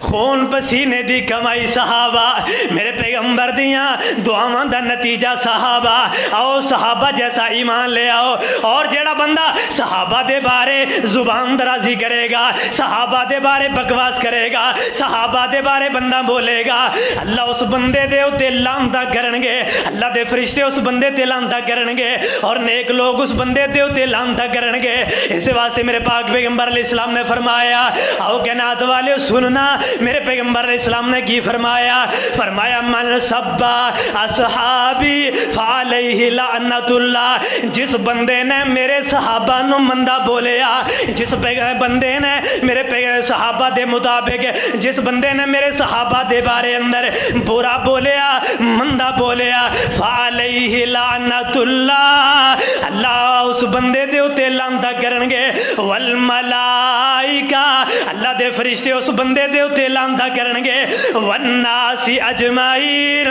خون پسینے دی کمائی صحابہ میرے پیغمبر دیاں دعاواں دا نتیجہ صحابہ آؤ صحابہ جیسا ایمان لے آؤ اور جیڑا بندہ صحابہ دے بارے زبان درازی کرے گا صحابہ دے بارے بکواس کرے گا صحابہ دے بارے بندہ بولے گا اللہ اس بندے دے اتے لعنتاں کرنگے اللہ دے فرشتے اس بندے تے لعنتاں کرنگے اور نیک لوگ اس بندے دے اتے لعنتاں کرنگے اس واسطے میرے پاک پیغمبر علیہ السلام نے فرمایا آؤ کائنات والے سننا میرے پیغمبر علیہ السلام نے کی فرمایا من سبا اصحابی فعلیہ لعنت اللہ جس بندے نے میرے صحابہ نو مندہ بولیا جس بندے نے میرے صحابہ دے مطابق جس بندے نے میرے صحابہ دے بارے اندر برا بولیا مندہ بولیا فعلیہ لعنت اللہ اللہ اس بندے دے اتے لعنتاں کرنگے والملائکہ اللہ دے فرشتے اس بندے دے اتے لعنتاں کرنگے والناس اجمعین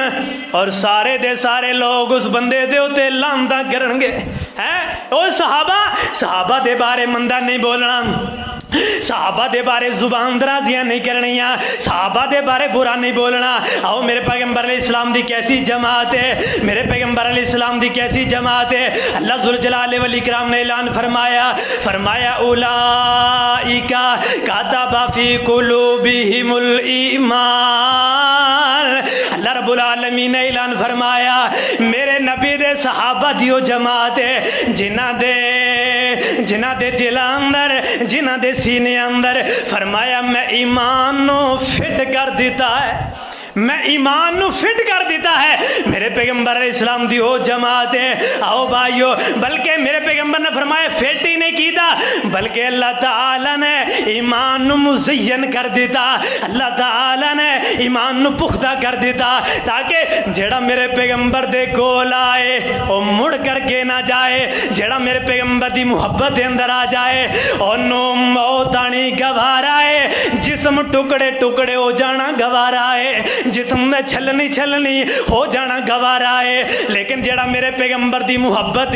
اور سارے دے سارے لوگ اس بندے دے اتے لعنتاں کرنگے او صحابہ دے بارے مندہ نہیں بولنا صحابہ دے بارے زبان درازیاں نہیں کرنیاں صحابہ دے بارے برا نہیں بولنا آؤ میرے پیغمبر علیہ السلام دی کیسی جماعت ہے میرے پیغمبر علیہ السلام دی کیسی جماعت ہے اللہ ذوالجلال والاکرام نے اعلان فرمایا اولئک کتب فی قلوبہم الایمان اللہ رب العالمین نے اعلان فرمایا میرے نبی دے صحابہ دیو جماعت ہے جنہ دے دل اندر جنہ دے سینے اندر فرمایا میں ایمان نو فٹ کر دیتا ہے میں ایمان نو فٹ کر دیتا ہے میرے پیغمبر علیہ السلام دی ہو جماعت ہے آؤ بھائیو بلکہ میرے پیغمبر نے فرمایا فٹ ہی نہیں کیتا بلکہ اللہ تعالیٰ نے ایمان نو مزین کر دیتا اللہ تعالیٰ نے ایمان نو پختہ کر دیتا تاکہ جیڑا میرے پیغمبر دے کول آئے وہ مڑ کر کے نہ جائے جیڑا میرے پیغمبر دی محبت دے اندر آ جائے اور نو موتانی گوارا ہے جسم ٹکڑے ٹکڑے ہو جانا گوارا ہے جسم میں چھلنی ہو جانا گوارا ہے لیکن جیڑا میرے پیغمبر دی محبت